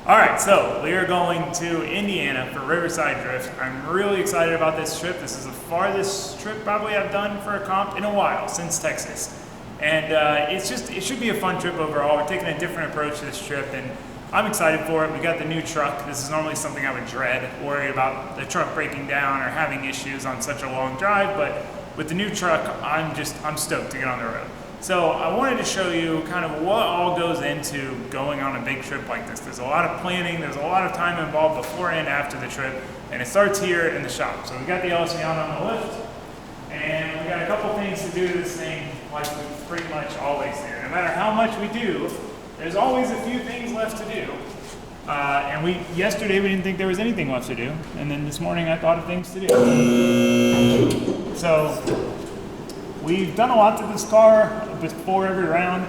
All right, so we are going to Indiana for Riverside Drift. I'm really excited about this trip. This is the farthest trip probably I've done for a comp in a while, since Texas. And it should be a fun trip overall. We're taking a different approach to this trip, and I'm excited for it. We got the new truck. This is normally something I would dread, worried about the truck breaking down or having issues on such a long drive, but with the new truck, I'm stoked to get on the road. So I wanted to show you kind of what all goes into going on a big trip like this. There's a lot of planning, there's a lot of time involved before and after the trip, and it starts here in the shop. So we got the LCN on the lift, and we got a couple things to do to this thing like we pretty much always do. No matter how much we do, there's always a few things left to do. Yesterday we didn't think there was anything left to do, and then this morning I thought of things to do. So we've done a lot to this car before every round.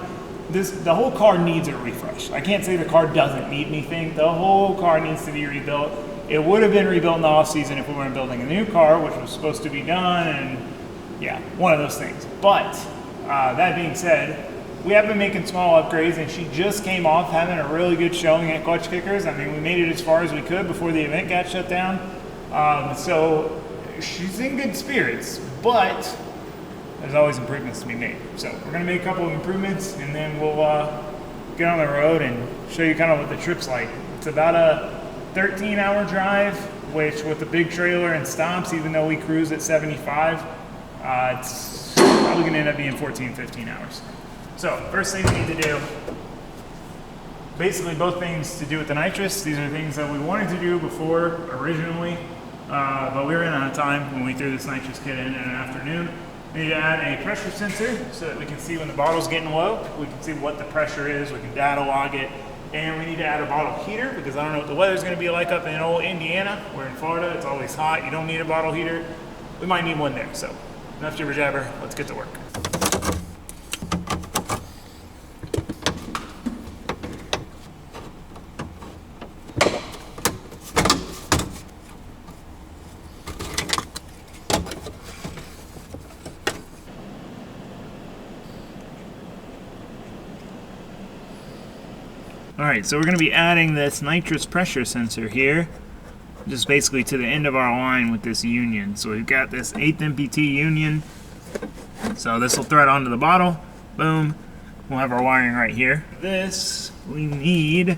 The whole car needs a refresh. I can't say the car doesn't need anything. The whole car needs to be rebuilt. It would have been rebuilt in the off season if we weren't building a new car, which was supposed to be done, and yeah, one of those things. But that being said, we have been making small upgrades, and she just came off having a really good showing at Clutch Kickers. I mean, we made it as far as we could before the event got shut down. So she's in good spirits, but there's always improvements to be made. So we're gonna make a couple of improvements, and then we'll get on the road and show you kind of what the trip's like. It's about a 13-hour drive, which with the big trailer and stops, even though we cruise at 75, it's probably gonna end up being 14, 15 hours. So first thing we need to do, basically both things to do with the nitrous. These are things that we wanted to do before originally, but we ran out of time when we threw this nitrous kit in an afternoon. We need to add a pressure sensor so that we can see when the bottle's getting low. We can see what the pressure is, we can data log it, and we need to add a bottle heater because I don't know what the weather's gonna be like up in old Indiana. We're in Florida, it's always hot, you don't need a bottle heater. We might need one there, so enough jibber jabber, let's get to work. Alright, so we're going to be adding this nitrous pressure sensor here, just basically to the end of our line with this union. So we've got this 8th MPT union, so this will thread onto the bottle, boom, we'll have our wiring right here. This, we need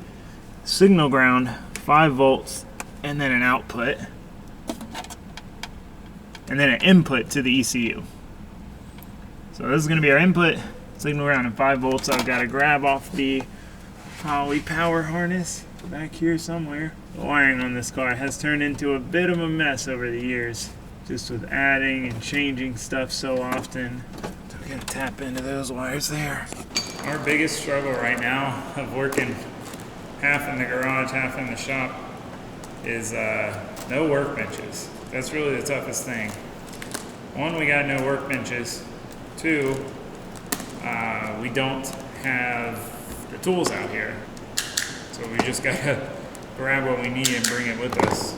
signal ground, 5 volts, and then an output, and then an input to the ECU. So this is going to be our input, signal ground and 5 volts. I've got to grab off the poly power harness back here somewhere. The wiring on this car has turned into a bit of a mess over the years, just with adding and changing stuff so often. So we're gonna tap into those wires there. Our biggest struggle right now of working half in the garage, half in the shop is no workbenches. That's really the toughest thing. One, we got no workbenches. Two, we don't have the tools out here, so we just gotta grab what we need and bring it with us.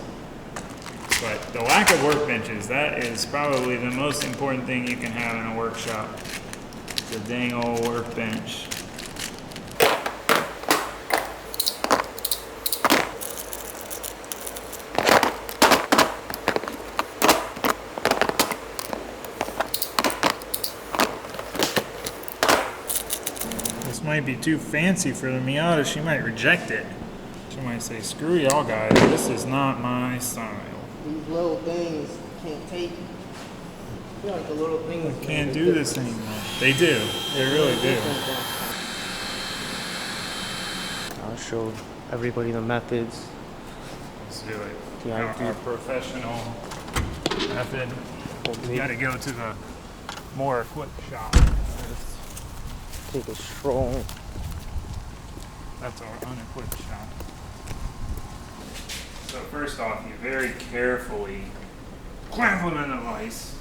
But the lack of workbenches, that is probably the most important thing you can have in a workshop. The dang old workbench. Might be too fancy for the Miata. She might reject it. She might say, screw y'all guys, this is not my style. These little things can't take. I feel like the little things can't do this anymore. They do. They really do. I'll show everybody the methods. Let's do it. Yeah, our professional method. We got to go to the more equipped shop. Take a stroll. That's our unequipped shop. So first off, you very carefully clamp them in the vise.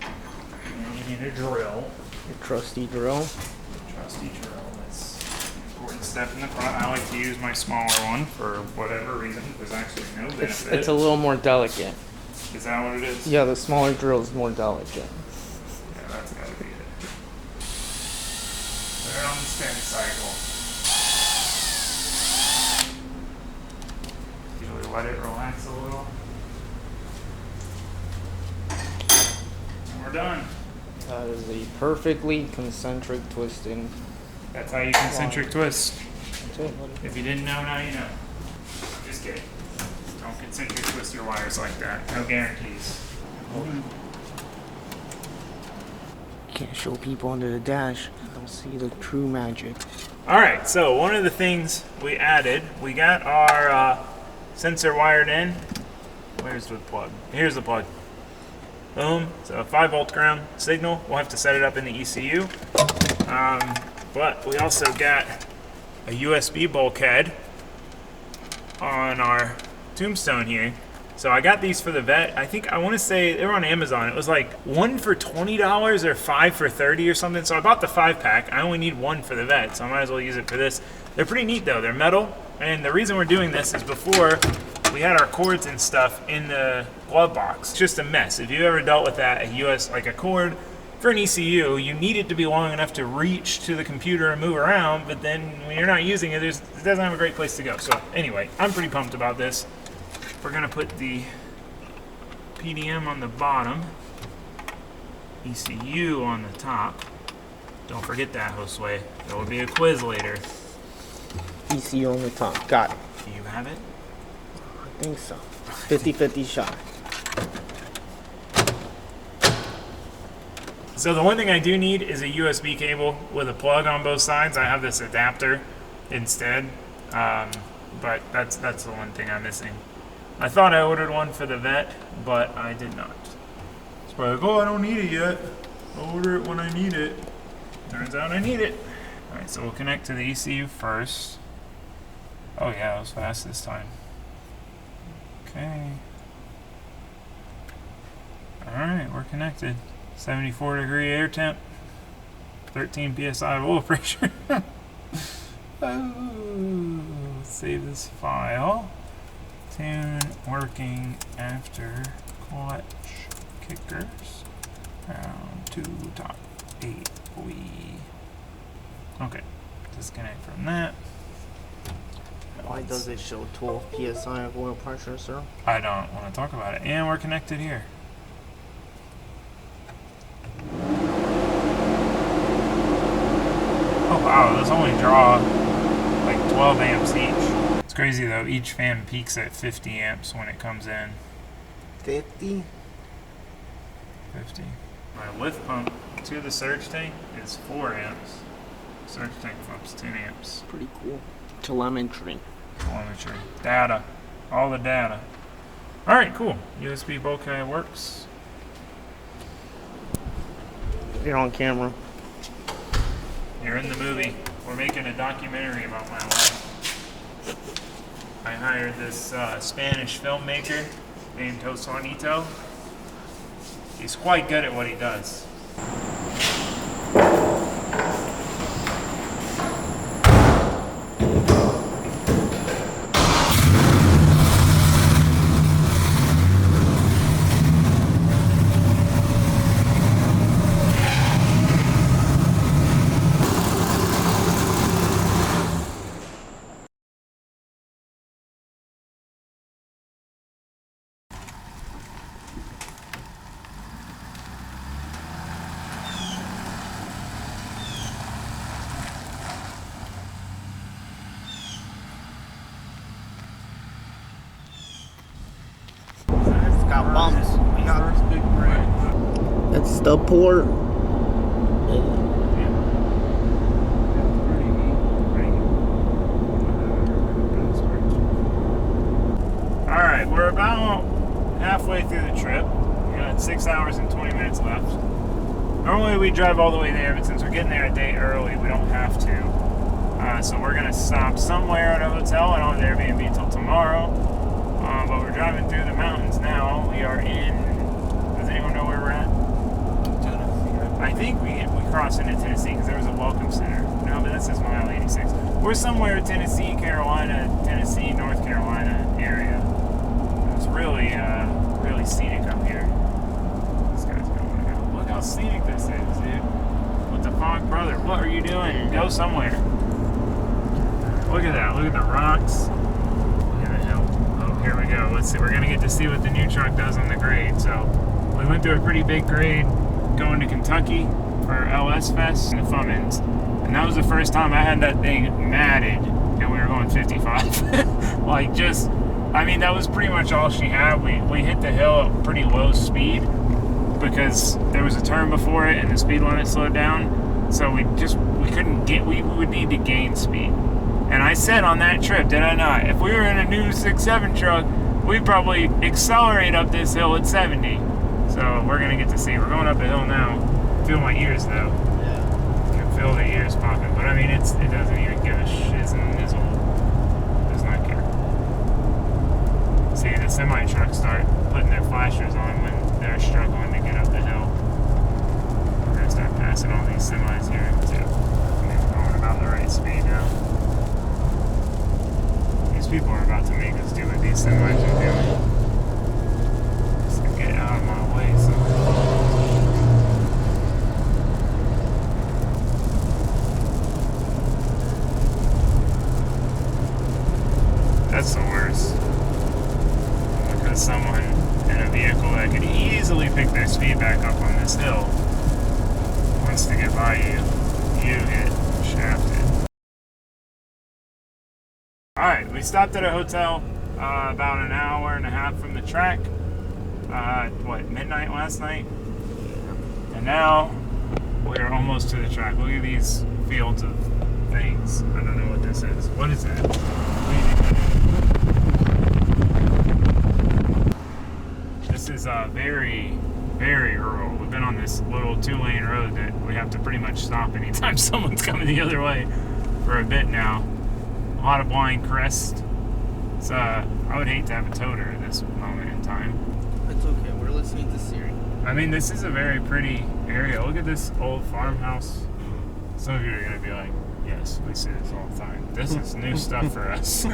And you need a drill. Your trusty drill. Trusty drill. That's an important step in the front. I like to use my smaller one for whatever reason. There's actually no benefit. It's a little more delicate. Is that what it is? Yeah, the smaller drill is more delicate. Yeah, that's gotta be it. They're on the spin cycle. let it relax a little. And we're done. That is a perfectly concentric twisting. That's how you concentric twist. That's it, buddy. If you didn't know, now you know. Just kidding. Don't concentric twist your wires like that. No guarantees. Can't show people under the dash. Don't see the true magic. All right, so one of the things we added, we got our sensor wired in. Where's the plug? Here's the plug. Boom. So a 5-volt ground signal. We'll have to set it up in the ECU. But we also got a USB bulkhead on our tombstone here. So I got these for the vet. I want to say they were on Amazon. It was like 1 for $20 or 5 for $30 or something. So I bought the 5-pack. I only need 1 for the vet, so I might as well use it for this. They're pretty neat though. They're metal, and the reason we're doing this is before we had our cords and stuff in the glove box. It's just a mess. If you ever dealt with that, like a cord for an ECU, you need it to be long enough to reach to the computer and move around, but then when you're not using it, it doesn't have a great place to go. So anyway, I'm pretty pumped about this. We're gonna put the PDM on the bottom, ECU on the top. Don't forget that, Josue. There will be a quiz later. ECU on the top. Got it. Do you have it? I think so. 50-50 shot. So the one thing I do need is a USB cable with a plug on both sides. I have this adapter instead, but that's the one thing I'm missing. I thought I ordered one for the vet, but I did not. It's probably like, oh, I don't need it yet. I'll order it when I need it. Turns out I need it. All right, so we'll connect to the ECU first. Oh yeah, it was fast this time. Okay. All right, we're connected. 74-degree air temp, 13 psi of oil pressure. Oh, save this file. Tune working after clutch kickers. Round 2, top 8. Okay, disconnect from that. Why does it show 12 psi of oil pressure, sir? I don't want to talk about it. And we're connected here. Oh wow, those only draw like 12 amps each. It's crazy though, each fan peaks at 50 amps when it comes in. 50? 50. My lift pump to the surge tank is 4 amps. Surge tank pump's 10 amps. Pretty cool. Telemetry. Telemetry. Data. All the data. Alright, cool. USB bulkhead works. You're on camera. You're in the movie. We're making a documentary about my life. I hired this Spanish filmmaker named Josuanito. He's quite good at what he does. Got bumps. We got First big break. That's the port. Alright, we're about halfway through the trip. We got 6 hours and 20 minutes left. Normally we drive all the way there, but since we're getting there a day early, we don't have to. So we're going to stop somewhere at a hotel. I don't have Airbnb until tomorrow. But we're driving through the mountains now. We are in... Does anyone know where we're at? I think we crossed into Tennessee because there was a welcome center. No, but that says mile 86. We're somewhere in Tennessee, Tennessee, North Carolina area. It's really, really scenic up here. This guy's gonna want to go. Look how scenic this is, dude. What the fuck, brother? What are you doing? Go somewhere. Look at that. Look at the rocks. Look at the hill. Oh, Here we go. Let's see. We're gonna get to see what the new truck does on the grade. So we went through a pretty big grade going to Kentucky for LS Fest and the Fummins, and that was the first time I had that thing matted, and we were going 55. Like, just, I mean, that was pretty much all she had. We hit the hill at pretty low speed because there was a turn before it and the speed limit slowed down. So we couldn't get, we would need to gain speed. And I said on that trip, did I not? If we were in a new 6.7 truck, we'd probably accelerate up this hill at 70. So we're gonna get to see. We're going up the hill now. Feel my ears though. Yeah. You can feel the ears popping, but I mean, it doesn't even give a shiz and nizzle. Does not care. See, the semi trucks start putting their flashers on when they're struggling to get up the hill. We're gonna start passing all these semis here too. I mean, we're going about the right speed now. These people are about to make us do what these semis are doing. Just to get out of my way. So. That's the worst. Because someone in a vehicle that could easily pick their speed back up on this hill wants to get by you, you get shafted. Alright, we stopped at a hotel about an hour and a half from the track. Midnight last night? And now we're almost to the track. Look at these fields of things. I don't know what this is. What is that? This is very, very rural. We've been on this little 2-lane road that we have to pretty much stop anytime someone's coming the other way for a bit now. A lot of blind crest. It's, I would hate to have a toter at this moment in time. It's okay. We're listening to Siri. I mean, this is a very pretty area. Look at this old farmhouse. Some of you are going to be like, yes, we see this all the time. This is new stuff for us.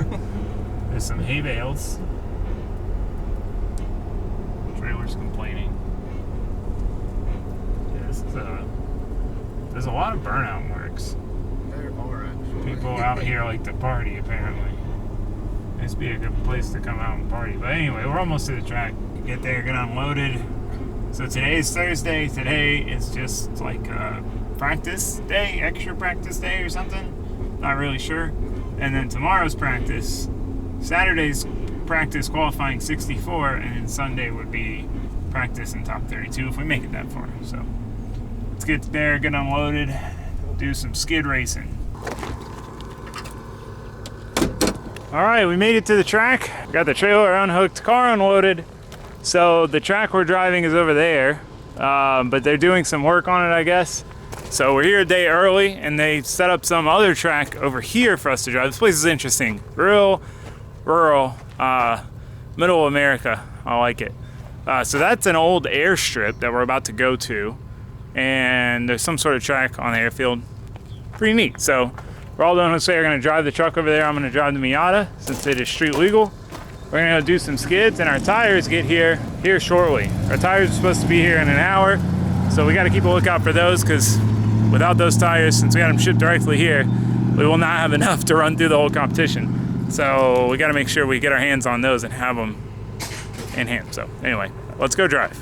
There's some hay bales. Trailer's complaining. Yeah, this is there's a lot of burnout marks. There are actually. People out here like to party, apparently. This would be a good place to come out and party. But anyway, we're almost to the track. Get there, get unloaded. So today is Thursday. Today is just like a practice day, extra practice day or something. Not really sure. And then tomorrow's practice. Saturday's practice qualifying 64, and then Sunday would be practice in top 32 if we make it that far. So let's get there, get unloaded, do some skid racing. All right, we made it to the track. Got the trailer unhooked, car unloaded. So the track we're driving is over there, but they're doing some work on it, I guess. So we're here a day early, and they set up some other track over here for us to drive. This place is interesting. Real rural, middle of America. I like it. So that's an old airstrip that we're about to go to, and there's some sort of track on the airfield. Pretty neat. So we're all done. Let's say we're going to drive the truck over there. I'm going to drive the Miata since it is street legal. We're going to go do some skids, and our tires get here shortly. Our tires are supposed to be here in an hour, so we got to keep a lookout for those, because without those tires, since we got them shipped directly here, we will not have enough to run through the whole competition. So we got to make sure we get our hands on those and have them in hand. So anyway, let's go drive.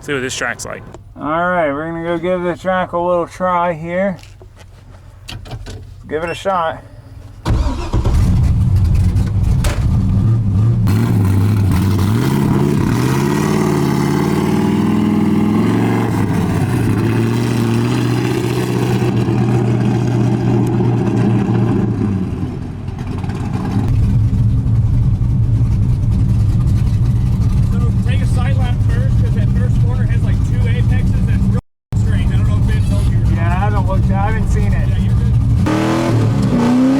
See what this track's like. All right, we're going to go give the track a little try here. Let's give it a shot. I haven't seen it. Yeah, you're good.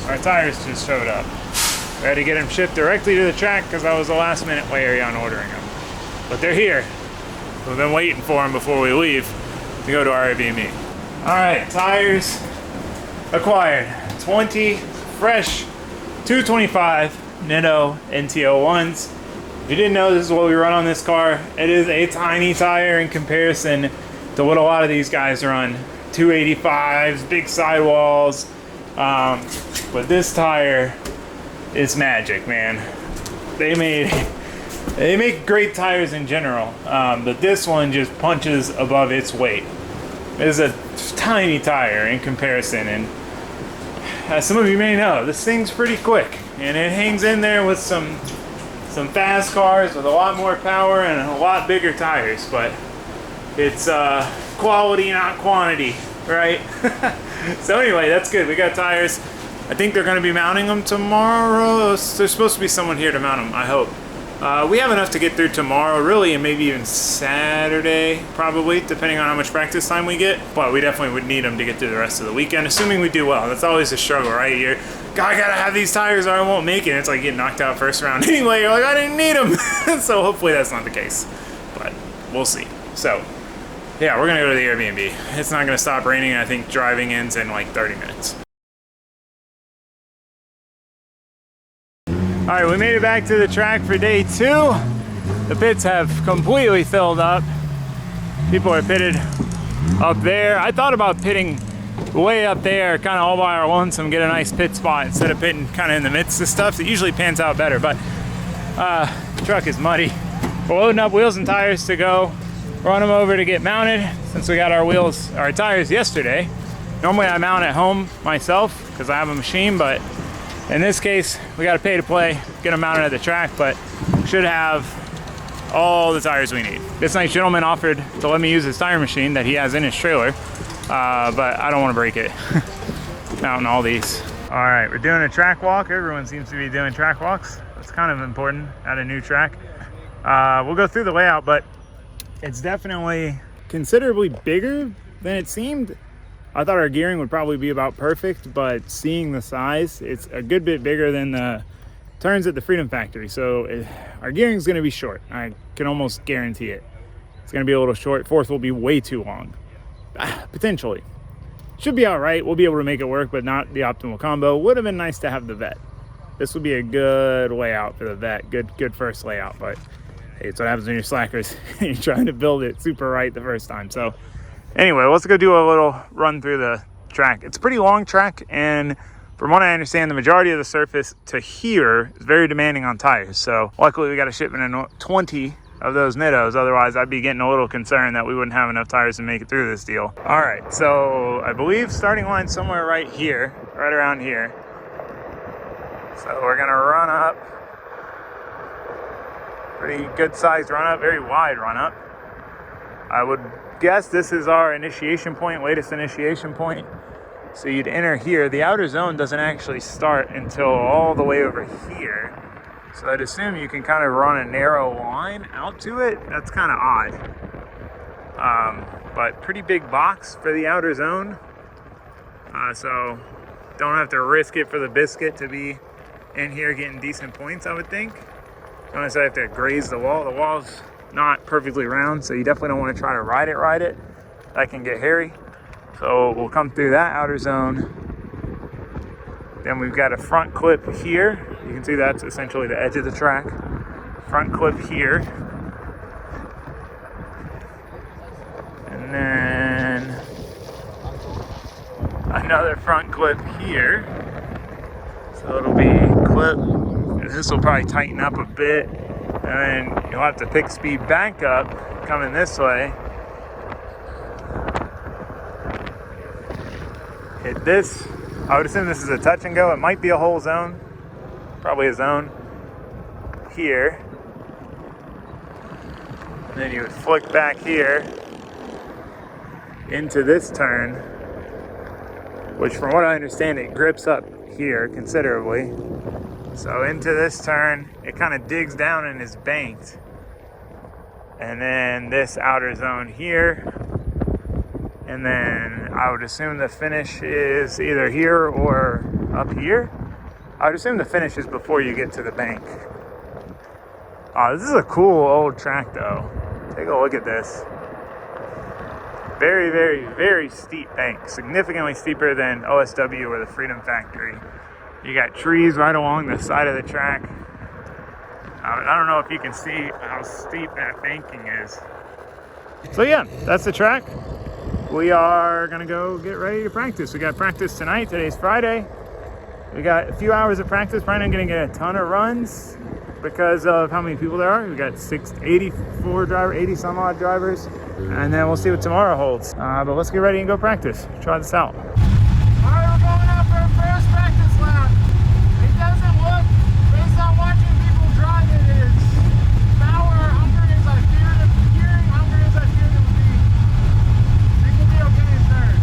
our tires just showed up. We had to get them shipped directly to the track because I was the last minute wary on ordering them. But they're here. We've been waiting for them before we leave to go to our Airbnb. All right, tires acquired. 20 fresh 225 Nitto NT01s. If you didn't know, this is what we run on this car. It is a tiny tire in comparison to what a lot of these guys run. 285s, big sidewalls. But this tire is magic, man. They make great tires in general, but this one just punches above its weight. It is a tiny tire in comparison, and as some of you may know, this thing's pretty quick, and it hangs in there with some fast cars with a lot more power and a lot bigger tires, but it's quality, not quantity, right? So anyway, that's good. We got tires. I think they're going to be mounting them tomorrow. There's supposed to be someone here to mount them, I hope. We have enough to get through tomorrow, really, and maybe even Saturday, probably, depending on how much practice time we get. But we definitely would need them to get through the rest of the weekend, assuming we do well. That's always a struggle, right? I gotta have these tires or I won't make it. It's like getting knocked out first round anyway. You're like, I didn't need them. So hopefully that's not the case, but we'll see. So yeah, we're gonna go to the Airbnb. It's not gonna stop raining. I think driving ends in like 30 minutes. All right, we made it back to the track for day 2. The pits have completely filled up. People are pitted up there. I thought about pitting way up there, kind of all by our lonesome, get a nice pit spot instead of pitting kind of in the midst of stuff. It usually pans out better, but the truck is muddy. We're loading up wheels and tires to go run them over to get mounted since we got our tires yesterday. Normally I mount at home myself because I have a machine, but in this case, we got to pay to play, get them mounted at the track, but should have all the tires we need. This nice gentleman offered to let me use his tire machine that he has in his trailer, but I don't want to break it. Mounting all these. All right, we're doing a track walk. Everyone seems to be doing track walks. That's kind of important at a new track. We'll go through the layout, but it's definitely considerably bigger than it seemed. I thought our gearing would probably be about perfect, but seeing the size, it's a good bit bigger than the turns at the Freedom Factory. So our gearing is going to be short. I can almost guarantee it. It's going to be a little short. Fourth will be way too long. Potentially. Should be all right. We'll be able to make it work, but not the optimal combo. Would have been nice to have the vet. This would be a good layout for the vet. Good first layout, but hey, it's what happens when you're slackers. You're trying to build it super right the first time. So anyway, let's go do a little run through the track. It's a pretty long track, and from what I understand, the majority of the surface to here is very demanding on tires. So luckily we got a shipment of 20 of those Nittos. Otherwise, I'd be getting a little concerned that we wouldn't have enough tires to make it through this deal. All right, so I believe starting line somewhere right here, right around here. So we're gonna run up. Pretty good sized run up, very wide run up. I would guess this is our initiation point, latest initiation point. So you'd enter here. The outer zone doesn't actually start until all the way over here. So I'd assume you can kind of run a narrow line out to it. That's kind of odd. But pretty big box for the outer zone. So don't have to risk it for the biscuit to be in here getting decent points, I would think. Don't necessarily have to graze the wall. The wall's not perfectly round, so you definitely don't want to try to ride it. That can get hairy. So we'll come through that outer zone. Then we've got a front clip here. You can see that's essentially the edge of the track. Front clip here. And then another front clip here. So it'll be clip. And this will probably tighten up a bit. And then you'll have to pick speed back up coming this way. Hit this. I would assume this is a touch and go. It might be a whole zone. Probably a zone here. And then you would flick back here into this turn, which from what I understand, it grips up here considerably. So into this turn, it kind of digs down and is banked. And then this outer zone here. And then I would assume the finish is either here or up here. I would assume the finish is before you get to the bank. This is a cool old track though. Take a look at this. Very, very, very steep bank. Significantly steeper than OSW or the Freedom Factory. You got trees right along the side of the track. I don't know if you can see how steep that banking is. So yeah, that's the track. We are gonna go get ready to practice. We got practice tonight. Today's Friday. We got a few hours of practice. Probably not gonna get a ton of runs because of how many people there are. We got 80 some odd drivers, and then we'll see what tomorrow holds. But let's get ready and go practice. Try this out. All right, we're going out for our first practice lap. It doesn't look, based on watching people drive it, is power hungry as I feared it, gearing hungry as I feared it would be. I think we'll be okay in third.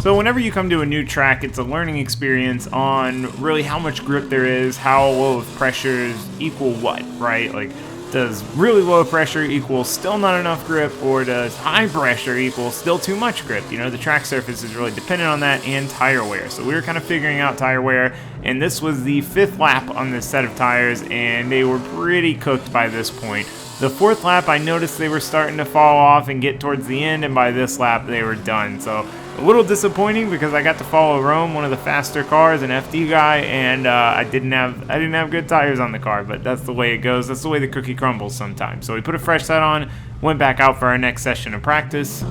So whenever you come to a new track, it's a learning experience on really how much grip there is, how low of pressures equal what, right? Like, does really low pressure equal still not enough grip, or does high pressure equal still too much grip? You know, the track surface is really dependent on that, and tire wear. So we were kind of figuring out tire wear, and this was the 5th lap on this set of tires, and they were pretty cooked by this point. The 4th lap, I noticed they were starting to fall off and get towards the end, and by this lap, they were done. So a little disappointing because I got to follow Rome, one of the faster cars, an FD guy, and I didn't have good tires on the car. But that's the way it goes. That's the way the cookie crumbles sometimes. So we put a fresh set on, went back out for our next session of practice.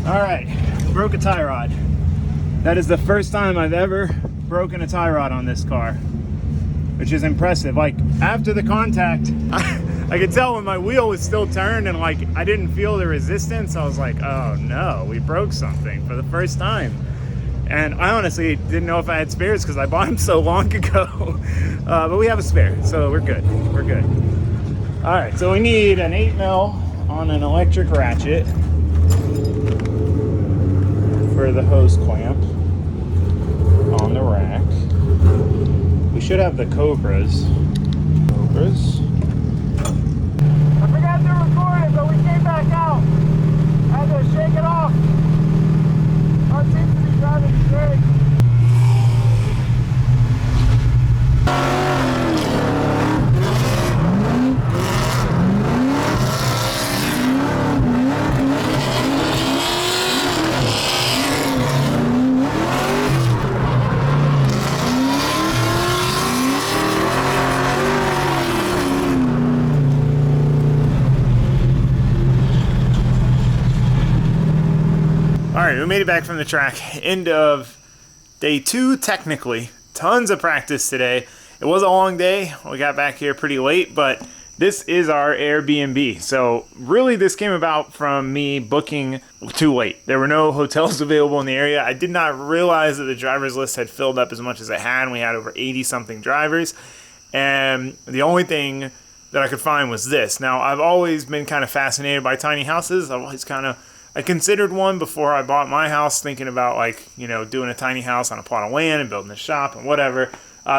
All right, broke a tie rod. That is the first time I've ever broken a tie rod on this car, which is impressive. Like, after the contact, I could tell when my wheel was still turned and like I didn't feel the resistance. I was like, oh no, we broke something for the first time. And I honestly didn't know if I had spares because I bought them so long ago. But we have a spare, so we're good. We're good. All right, so we need an 8mm on an electric ratchet for the hose clamp on the rack. We should have the Cobras. I forgot to record it, but we came back out. I had to shake it off. Our seems to be driving straight. All right, we made it back from the track. End of day 2, technically. Tons of practice today. It was a long day. We got back here pretty late, but this is our Airbnb. So really this came about from me booking too late. There were no hotels available in the area. I did not realize that the driver's list had filled up as much as it had. We had over 80 something drivers. And the only thing that I could find was this. Now, I've always been kind of fascinated by tiny houses. I considered one before I bought my house, thinking about like, you know, doing a tiny house on a plot of land and building a shop and whatever.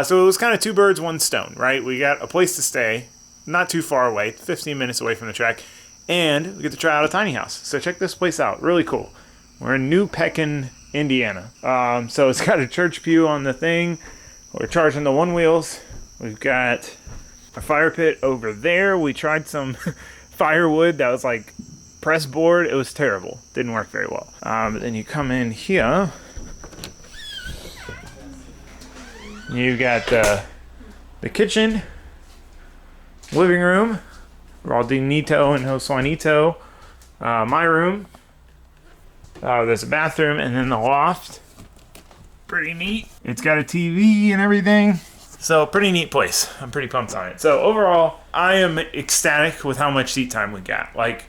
So it was kind of 2 birds, 1 stone, right? We got a place to stay, not too far away, 15 minutes away from the track, and we get to try out a tiny house. So check this place out, really cool. We're in New Pekin, Indiana. So it's got a church pew on the thing. We're charging the 1 wheels. We've got a fire pit over there. We tried some firewood that was like press board. It was terrible. Didn't work very well. But then you come in here. You got the kitchen, living room, Raldinito and Josuanito, my room. There's a bathroom, and then the loft. Pretty neat. It's got a TV and everything. So pretty neat place. I'm pretty pumped on it. So overall, I am ecstatic with how much seat time we got. Like,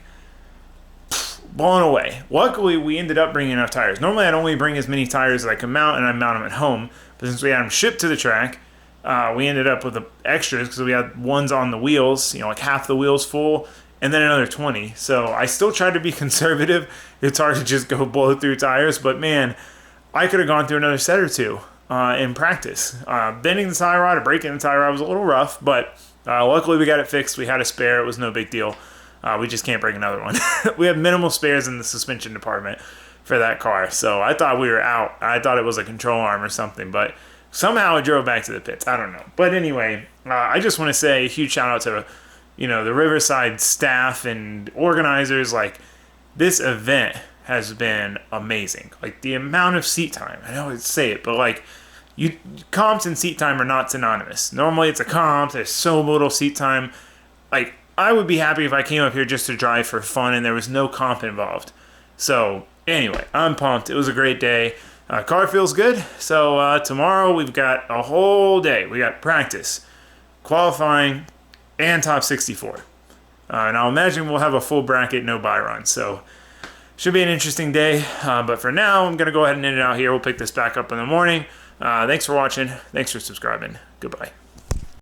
blown away. Luckily, we ended up bringing enough tires. Normally, I'd only bring as many tires as I could mount, and I mount them at home. But since we had them shipped to the track, we ended up with the extras because we had ones on the wheels, you know, like half the wheels full, and then another 20. So I still tried to be conservative. It's hard to just go blow through tires, but man, I could have gone through another set or 2 in practice. Bending the tie rod or breaking the tie rod was a little rough, but luckily we got it fixed. We had a spare. It was no big deal. We just can't bring another one. We have minimal spares in the suspension department for that car. So I thought we were out. I thought it was a control arm or something, but somehow it drove back to the pits. I don't know. But anyway, I just want to say a huge shout out to, you know, the Riverside staff and organizers. Like, this event has been amazing. Like, the amount of seat time. I know I say it, but like, comps and seat time are not synonymous. Normally it's a comp. There's so little seat time. Like, I would be happy if I came up here just to drive for fun and there was no comp involved. So anyway, I'm pumped. It was a great day. Car feels good. So tomorrow we've got a whole day. We got practice, qualifying, and top 64. And I'll imagine we'll have a full bracket, no buy run. So should be an interesting day. But for now, I'm going to go ahead and end it out here. We'll pick this back up in the morning. Thanks for watching. Thanks for subscribing. Goodbye.